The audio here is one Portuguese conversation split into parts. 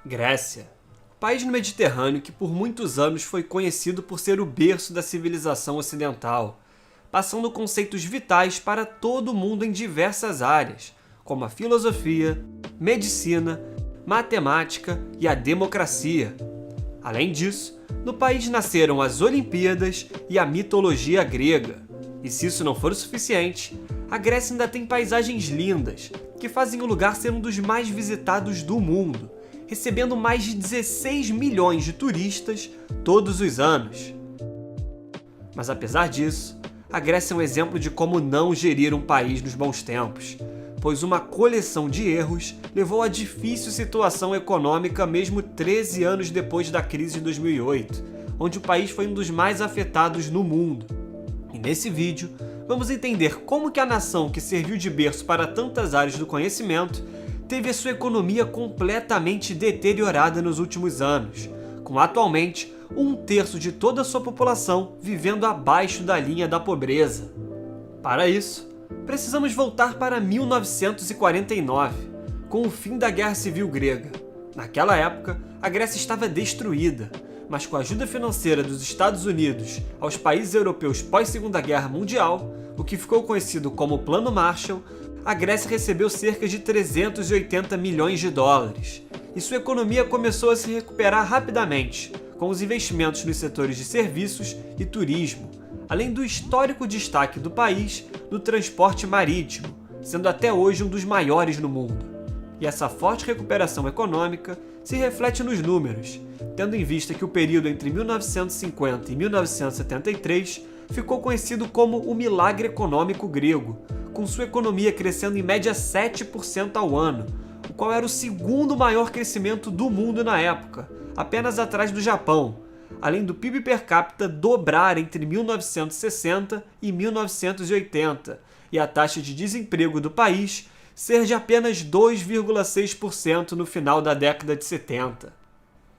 Grécia. País no Mediterrâneo que por muitos anos foi conhecido por ser o berço da civilização ocidental, passando conceitos vitais para todo o mundo em diversas áreas, como a filosofia, medicina, matemática e a democracia. Além disso, no país nasceram as Olimpíadas e a mitologia grega. E se isso não for o suficiente, a Grécia ainda tem paisagens lindas, que fazem o lugar ser um dos mais visitados do mundo, recebendo mais de 16 milhões de turistas todos os anos. Mas apesar disso, a Grécia é um exemplo de como não gerir um país nos bons tempos, pois uma coleção de erros levou à difícil situação econômica mesmo 13 anos depois da crise de 2008, onde o país foi um dos mais afetados no mundo. E nesse vídeo, vamos entender como que a nação que serviu de berço para tantas áreas do conhecimento teve a sua economia completamente deteriorada nos últimos anos, com atualmente 1/3 de toda a sua população vivendo abaixo da linha da pobreza. Para isso, precisamos voltar para 1949, com o fim da Guerra Civil Grega. Naquela época, a Grécia estava destruída, mas com a ajuda financeira dos Estados Unidos aos países europeus pós-Segunda Guerra Mundial, o que ficou conhecido como Plano Marshall, a Grécia recebeu cerca de 380 milhões de dólares, e sua economia começou a se recuperar rapidamente, com os investimentos nos setores de serviços e turismo, além do histórico destaque do país no transporte marítimo, sendo até hoje um dos maiores no mundo. E essa forte recuperação econômica se reflete nos números, tendo em vista que o período entre 1950 e 1973 ficou conhecido como o milagre econômico grego, com sua economia crescendo em média 7% ao ano, o qual era o segundo maior crescimento do mundo na época, apenas atrás do Japão, além do PIB per capita dobrar entre 1960 e 1980, e a taxa de desemprego do país ser de apenas 2,6% no final da década de 70.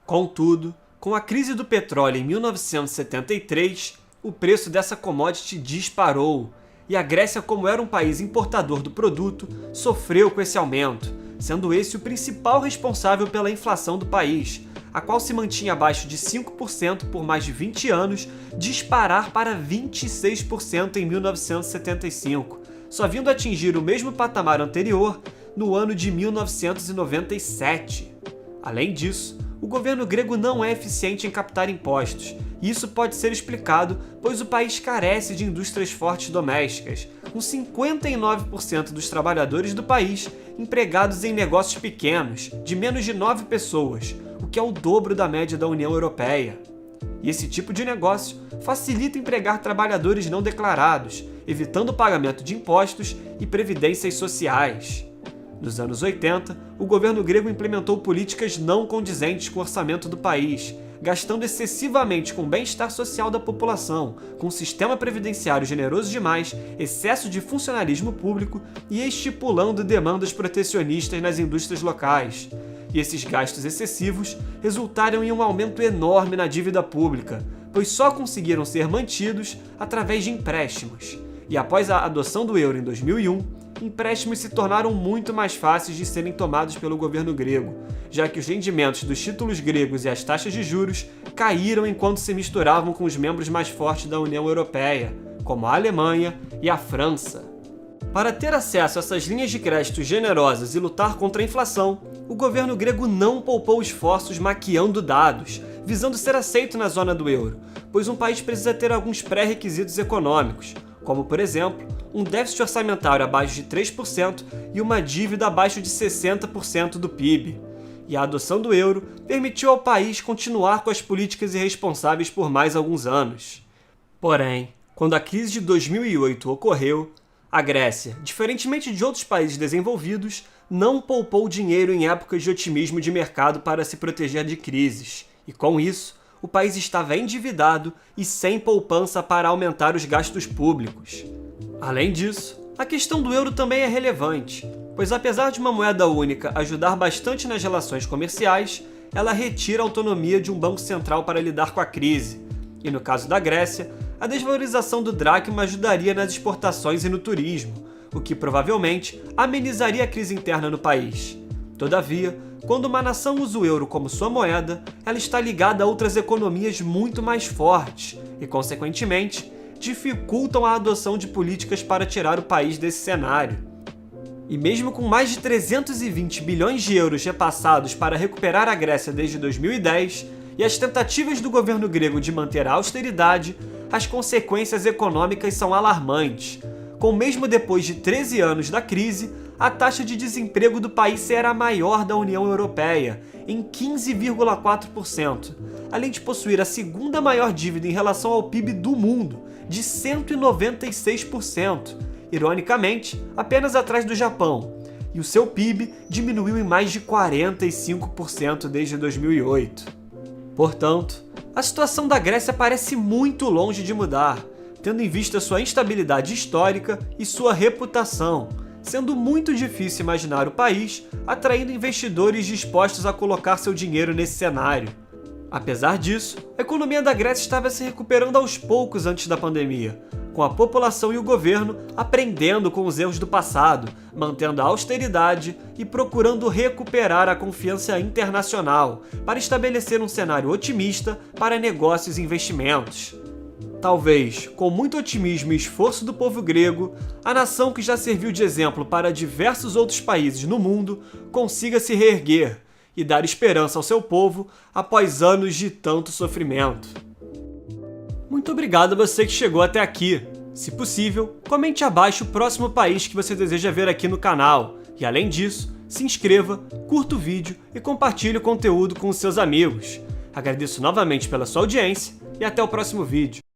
Contudo, com a crise do petróleo em 1973, o preço dessa commodity disparou, e a Grécia, como era um país importador do produto, sofreu com esse aumento, sendo esse o principal responsável pela inflação do país, a qual se mantinha abaixo de 5% por mais de 20 anos, disparar para 26% em 1975, só vindo atingir o mesmo patamar anterior no ano de 1997. Além disso, o governo grego não é eficiente em captar impostos, e isso pode ser explicado pois o país carece de indústrias fortes domésticas, com 59% dos trabalhadores do país empregados em negócios pequenos, de menos de 9 pessoas, o que é o dobro da média da União Europeia. E esse tipo de negócio facilita empregar trabalhadores não declarados, evitando o pagamento de impostos e previdências sociais. Nos anos 80, o governo grego implementou políticas não condizentes com o orçamento do país, gastando excessivamente com o bem-estar social da população, com um sistema previdenciário generoso demais, excesso de funcionalismo público e estipulando demandas protecionistas nas indústrias locais. E esses gastos excessivos resultaram em um aumento enorme na dívida pública, pois só conseguiram ser mantidos através de empréstimos. E após a adoção do euro em 2001, empréstimos se tornaram muito mais fáceis de serem tomados pelo governo grego, já que os rendimentos dos títulos gregos e as taxas de juros caíram enquanto se misturavam com os membros mais fortes da União Europeia, como a Alemanha e a França. Para ter acesso a essas linhas de crédito generosas e lutar contra a inflação, o governo grego não poupou esforços maquiando dados, visando ser aceito na zona do euro, pois um país precisa ter alguns pré-requisitos econômicos, como, por exemplo, um déficit orçamentário abaixo de 3% e uma dívida abaixo de 60% do PIB. E a adoção do euro permitiu ao país continuar com as políticas irresponsáveis por mais alguns anos. Porém, quando a crise de 2008 ocorreu, a Grécia, diferentemente de outros países desenvolvidos, não poupou dinheiro em épocas de otimismo de mercado para se proteger de crises, e com isso, o país estava endividado e sem poupança para aumentar os gastos públicos. Além disso, a questão do euro também é relevante, pois apesar de uma moeda única ajudar bastante nas relações comerciais, ela retira a autonomia de um banco central para lidar com a crise. E no caso da Grécia, a desvalorização do dracma ajudaria nas exportações e no turismo, o que provavelmente amenizaria a crise interna no país. Todavia, quando uma nação usa o euro como sua moeda, ela está ligada a outras economias muito mais fortes e, consequentemente, dificultam a adoção de políticas para tirar o país desse cenário. E mesmo com mais de 320 bilhões de euros repassados para recuperar a Grécia desde 2010 e as tentativas do governo grego de manter a austeridade, as consequências econômicas são alarmantes. Mesmo depois de 13 anos da crise, a taxa de desemprego do país será a maior da União Europeia, em 15,4%, além de possuir a segunda maior dívida em relação ao PIB do mundo, de 196%, ironicamente, apenas atrás do Japão, e o seu PIB diminuiu em mais de 45% desde 2008. Portanto, a situação da Grécia parece muito longe de mudar, tendo em vista sua instabilidade histórica e sua reputação, sendo muito difícil imaginar o país atraindo investidores dispostos a colocar seu dinheiro nesse cenário. Apesar disso, a economia da Grécia estava se recuperando aos poucos antes da pandemia, com a população e o governo aprendendo com os erros do passado, mantendo a austeridade e procurando recuperar a confiança internacional para estabelecer um cenário otimista para negócios e investimentos. Talvez, com muito otimismo e esforço do povo grego, a nação que já serviu de exemplo para diversos outros países no mundo consiga se reerguer e dar esperança ao seu povo após anos de tanto sofrimento. Muito obrigado a você que chegou até aqui. Se possível, comente abaixo o próximo país que você deseja ver aqui no canal. E além disso, se inscreva, curta o vídeo e compartilhe o conteúdo com os seus amigos. Agradeço novamente pela sua audiência e até o próximo vídeo.